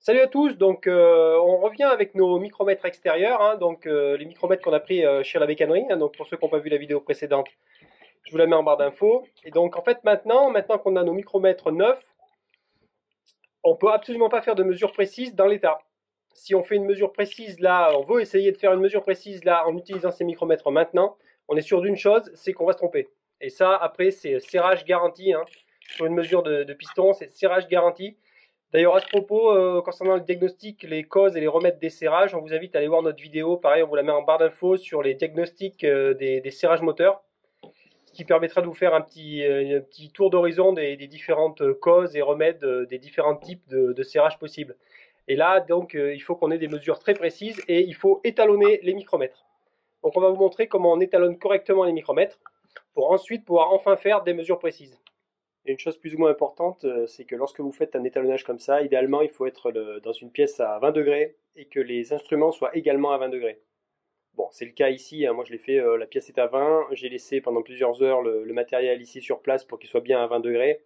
Salut à tous, donc on revient avec nos micromètres extérieurs, les micromètres qu'on a pris chez la bécannerie, donc pour ceux qui n'ont pas vu la vidéo précédente, je vous la mets en barre d'infos. Et donc en fait maintenant qu'on a nos micromètres neufs, on peut absolument pas faire de mesure précise dans l'état. Si on fait une mesure précise là, on veut essayer de faire une mesure précise là en utilisant ces micromètres maintenant, on est sûr d'une chose, c'est qu'on va se tromper. Et ça après c'est serrage garanti, sur une mesure de piston, c'est serrage garanti. D'ailleurs, à ce propos, concernant le diagnostic, les causes et les remèdes des serrages, on vous invite à aller voir notre vidéo. Pareil, on vous la met en barre d'infos sur les diagnostics des serrages moteurs, ce qui permettra de vous faire un petit tour d'horizon des différentes causes et remèdes des différents types de serrage possibles. Et là, donc, il faut qu'on ait des mesures très précises et il faut étalonner les micromètres. Donc, on va vous montrer comment on étalonne correctement les micromètres pour ensuite pouvoir enfin faire des mesures précises. Et une chose plus ou moins importante, c'est que lorsque vous faites un étalonnage comme ça, idéalement, il faut être dans une pièce à 20 degrés et que les instruments soient également à 20 degrés. Bon, c'est le cas ici, moi je l'ai fait, la pièce est à 20, j'ai laissé pendant plusieurs heures le matériel ici sur place pour qu'il soit bien à 20 degrés.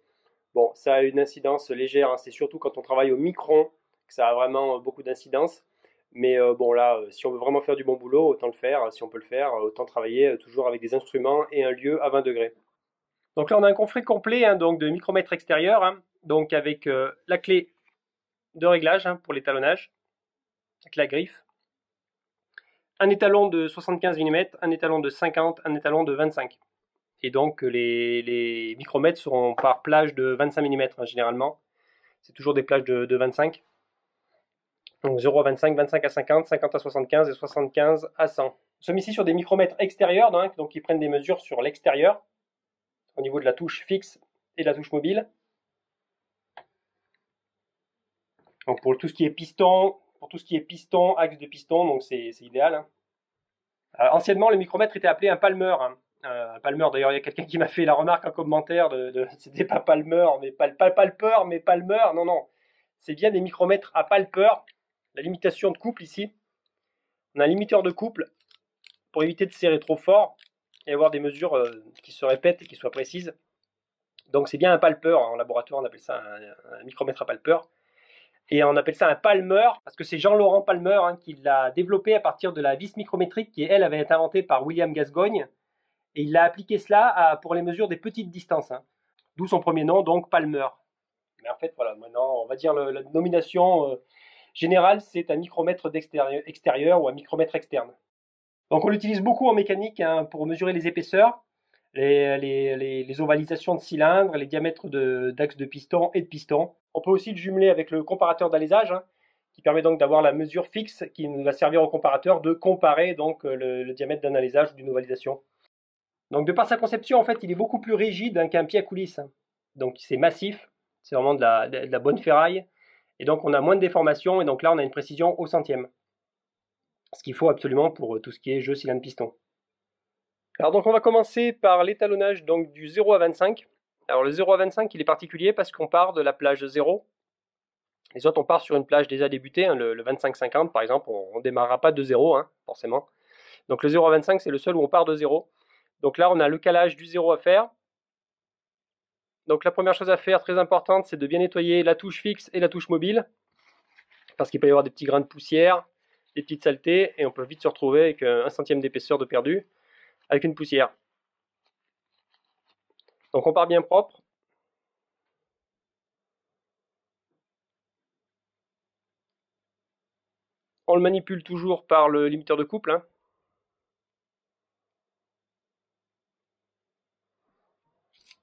Bon, ça a une incidence légère, c'est surtout quand on travaille au micron que ça a vraiment beaucoup d'incidence. Mais bon là, si on veut vraiment faire du bon boulot, autant le faire, si on peut le faire, autant travailler toujours avec des instruments et un lieu à 20 degrés. Donc là, on a un coffret complet donc de micromètres extérieurs, donc avec la clé de réglage pour l'étalonnage, avec la griffe, un étalon de 75 mm, un étalon de 50, un étalon de 25. Et donc les micromètres seront par plage de 25 mm généralement. C'est toujours des plages de 25. Donc 0 à 25, 25 à 50, 50 à 75 et 75 à 100. Nous sommes ici sur des micromètres extérieurs, donc qui prennent des mesures sur l'extérieur, au niveau de la touche fixe et de la touche mobile. Donc pour tout ce qui est piston, axe de piston, donc c'est idéal. Anciennement, le micromètre était appelé un palmer. Un palmer, d'ailleurs, il y a quelqu'un qui m'a fait la remarque en commentaire c'était pas palmer, mais palper, mais palmer. Non, non. C'est bien des micromètres à palper. La limitation de couple ici. On a un limiteur de couple pour éviter de serrer trop fort et avoir des mesures qui se répètent et qui soient précises. Donc c'est bien un palper. En laboratoire, on appelle ça un micromètre à palper. Et on appelle ça un palmer, parce que c'est Jean-Laurent Palmer qui l'a développé à partir de la vis micrométrique qui, elle, avait été inventée par William Gascoigne. Et il a appliqué cela pour les mesures des petites distances. D'où son premier nom, donc Palmer. Mais en fait, voilà, maintenant, on va dire la nomination générale, c'est un micromètre extérieur ou un micromètre externe. Donc on l'utilise beaucoup en mécanique pour mesurer les épaisseurs, les ovalisations de cylindres, les diamètres d'axes de piston et de piston. On peut aussi le jumeler avec le comparateur d'alésage, qui permet donc d'avoir la mesure fixe qui va servir au comparateur de comparer donc le diamètre d'un alésage ou d'une ovalisation. Donc de par sa conception, en fait, il est beaucoup plus rigide qu'un pied à coulisse. Donc c'est massif, c'est vraiment de la bonne ferraille, et donc on a moins de déformation, et donc là on a une précision au centième. Ce qu'il faut absolument pour tout ce qui est jeu cylindre-piston. Alors donc on va commencer par l'étalonnage donc du 0 à 25. Alors le 0 à 25 il est particulier parce qu'on part de la plage 0. Les autres on part sur une plage déjà débutée, le 25-50 par exemple, on ne démarrera pas de 0 forcément. Donc le 0 à 25 c'est le seul où on part de 0. Donc là on a le calage du 0 à faire. Donc la première chose à faire, très importante, c'est de bien nettoyer la touche fixe et la touche mobile, parce qu'il peut y avoir des petits grains de poussière, des petites saletés, et on peut vite se retrouver avec 1 centième d'épaisseur de perdu, avec une poussière. Donc on part bien propre. On le manipule toujours par le limiteur de couple.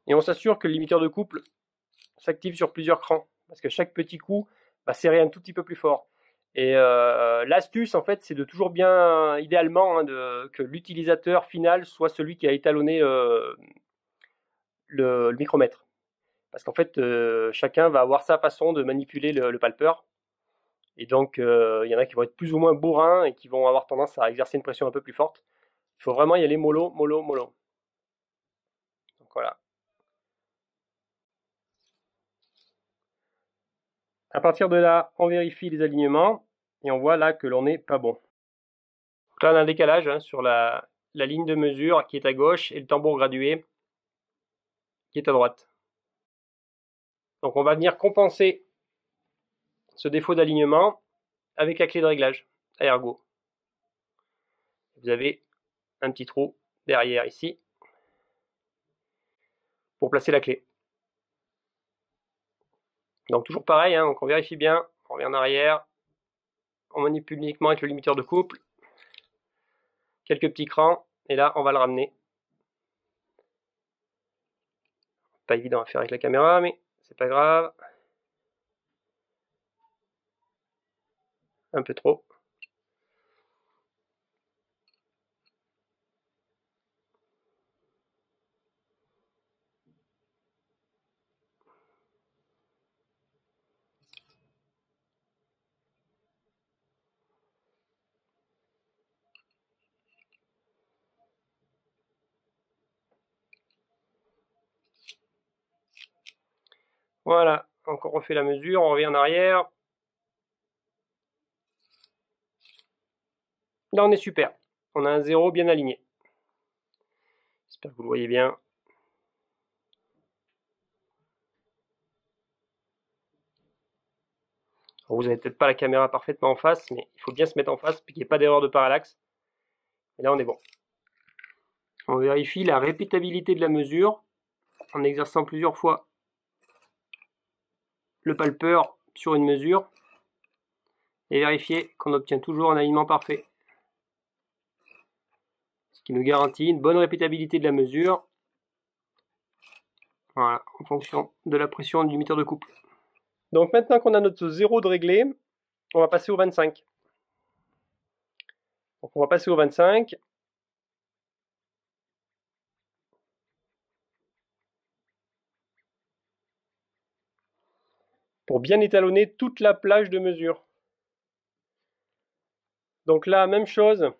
Et on s'assure que le limiteur de couple s'active sur plusieurs crans, parce que chaque petit coup va serrer un tout petit peu plus fort. Et l'astuce, en fait, c'est de toujours bien, idéalement, que l'utilisateur final soit celui qui a étalonné le micromètre. Parce qu'en fait, chacun va avoir sa façon de manipuler le palper. Et donc, il y en a qui vont être plus ou moins bourrins et qui vont avoir tendance à exercer une pression un peu plus forte. Il faut vraiment y aller mollo, mollo, mollo. Donc voilà. À partir de là, on vérifie les alignements et on voit là que l'on n'est pas bon. Donc là, on a un décalage sur la ligne de mesure qui est à gauche et le tambour gradué qui est à droite. Donc on va venir compenser ce défaut d'alignement avec la clé de réglage à ergot. Vous avez un petit trou derrière ici pour placer la clé. Donc toujours pareil, hein, donc on vérifie bien, on revient en arrière, on manipule uniquement avec le limiteur de couple, quelques petits crans, et là on va le ramener. Pas évident à faire avec la caméra, mais c'est pas grave. Un peu trop. Voilà, donc on refait la mesure, on revient en arrière. Là on est super, on a un 0 bien aligné. J'espère que vous le voyez bien. Vous n'avez peut-être pas la caméra parfaitement en face, mais il faut bien se mettre en face pour qu'il n'y ait pas d'erreur de parallaxe. Et là on est bon. On vérifie la répétabilité de la mesure en exerçant plusieurs fois le palpeur sur une mesure et vérifier qu'on obtient toujours un alignement parfait. Ce qui nous garantit une bonne répétabilité de la mesure, voilà, en fonction de la pression du limiteur de couple. Donc maintenant qu'on a notre 0 de réglé, on va passer au 25. Donc on va passer au 25. Pour bien étalonner toute la plage de mesure. Donc là, même chose,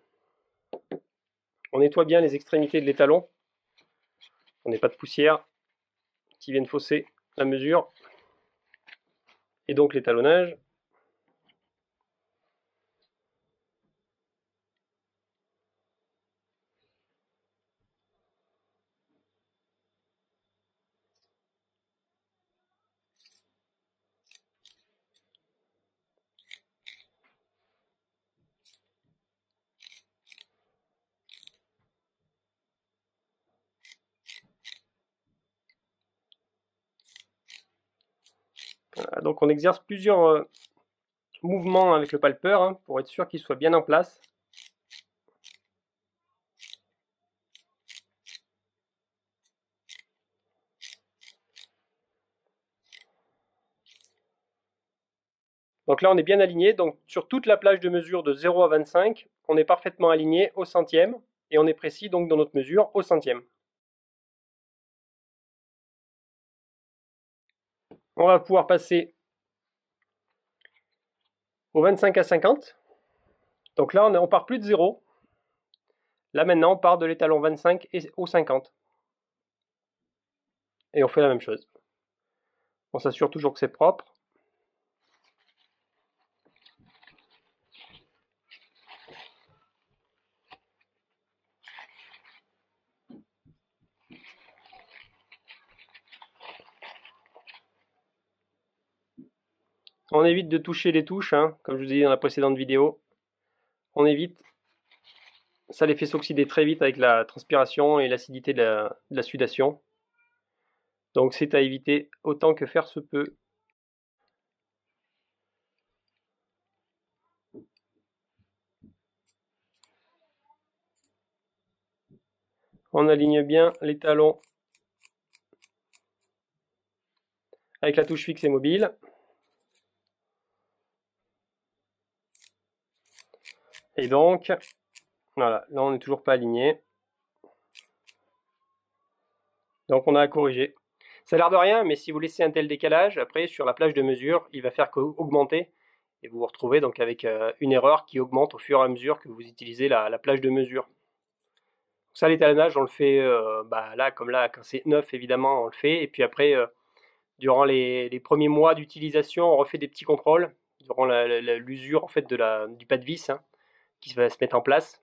on nettoie bien les extrémités de l'étalon. On n'ait pas de poussière qui vienne fausser la mesure et donc l'étalonnage. Voilà, donc on exerce plusieurs mouvements avec le palpeur hein, pour être sûr qu'il soit bien en place. Donc là on est bien aligné, donc sur toute la plage de mesure de 0 à 25, on est parfaitement aligné au centième, et on est précis donc dans notre mesure au centième. On va pouvoir passer au 25 à 50. Donc là on part plus de 0. Là maintenant on part de l'étalon 25 au 50. Et on fait la même chose. On s'assure toujours que c'est propre. On évite de toucher les touches, hein, comme je vous ai dit dans la précédente vidéo. On évite, ça les fait s'oxyder très vite avec la transpiration et l'acidité de la sudation. Donc c'est à éviter autant que faire se peut. On aligne bien les talons avec la touche fixe et mobile. Et donc, voilà, là on n'est toujours pas aligné. Donc on a à corriger. Ça a l'air de rien, mais si vous laissez un tel décalage, après sur la plage de mesure, il va faire qu'augmenter. Et vous vous retrouvez donc avec une erreur qui augmente au fur et à mesure que vous utilisez la plage de mesure. Ça, l'étalonnage, on le fait là, comme là, quand c'est neuf, évidemment, on le fait. Et puis après, durant les premiers mois d'utilisation, on refait des petits contrôles durant l'usure en fait du pas de vis hein, qui va se mettre en place.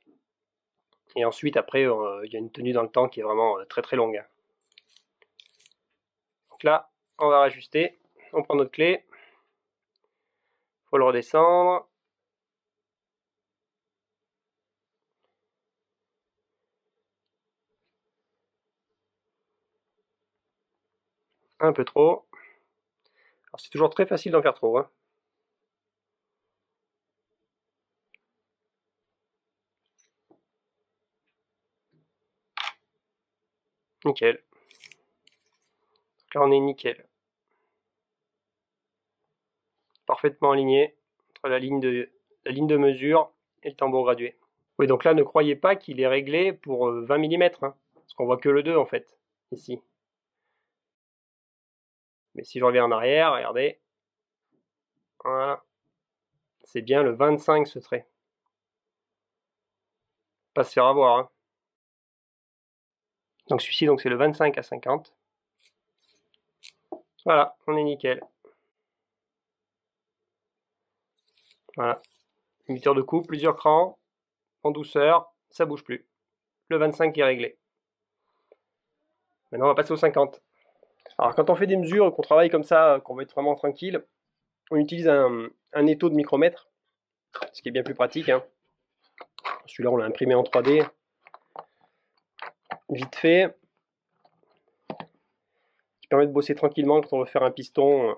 Et ensuite, après, il y a une tenue dans le temps qui est vraiment très très longue. Donc là, on va rajuster. On prend notre clé. faut le redescendre. Un peu trop. Alors c'est toujours très facile d'en faire trop, hein. Nickel. Donc là on est nickel. Parfaitement aligné entre la ligne de mesure et le tambour gradué. Oui, donc là ne croyez pas qu'il est réglé pour 20 mm, hein, parce qu'on voit que le 2 en fait, ici. Mais si je reviens en arrière, regardez, voilà, c'est bien le 25 ce trait. Pas se faire avoir, hein. Donc celui-ci, donc c'est le 25 à 50. Voilà, on est nickel. Voilà, limiteur de coupe, plusieurs crans, en douceur, ça bouge plus. Le 25 est réglé. Maintenant on va passer au 50. Alors quand on fait des mesures, qu'on travaille comme ça, qu'on veut être vraiment tranquille, on utilise un étau de micromètre, ce qui est bien plus pratique, hein. Celui-là on l'a imprimé en 3D, vite fait, qui permet de bosser tranquillement quand on veut faire un piston.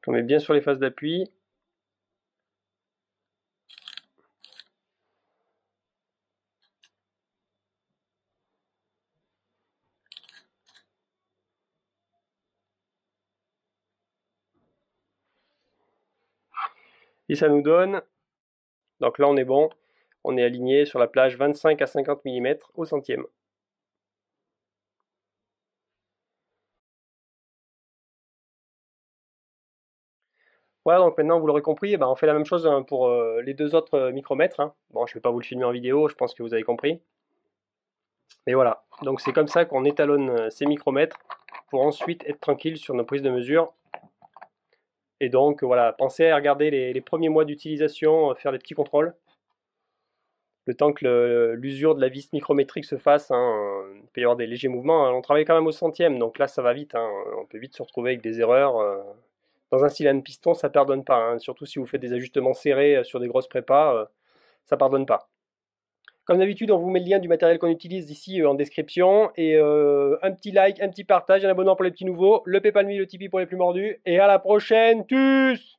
On met bien sur les phases d'appui. Et ça nous donne, donc là on est bon, on est aligné sur la plage 25 à 50 mm au centième. Voilà, donc maintenant vous l'aurez compris, on fait la même chose pour les deux autres micromètres, hein. Bon, je ne vais pas vous le filmer en vidéo, je pense que vous avez compris. Mais voilà, donc c'est comme ça qu'on étalonne ces micromètres pour ensuite être tranquille sur nos prises de mesure. Et donc voilà, pensez à regarder les premiers mois d'utilisation, faire des petits contrôles. Le temps que l'usure de la vis micrométrique se fasse, hein, il peut y avoir des légers mouvements. On travaille quand même au centième, donc là ça va vite, hein, on peut vite se retrouver avec des erreurs. Dans un cylindre piston, ça pardonne pas, hein, surtout si vous faites des ajustements serrés sur des grosses prépas, ça pardonne pas. Comme d'habitude, on vous met le lien du matériel qu'on utilise ici en description. Et un petit like, un petit partage, un abonnement pour les petits nouveaux, le PayPal Me, le Tipeee pour les plus mordus. Et à la prochaine, tchuss!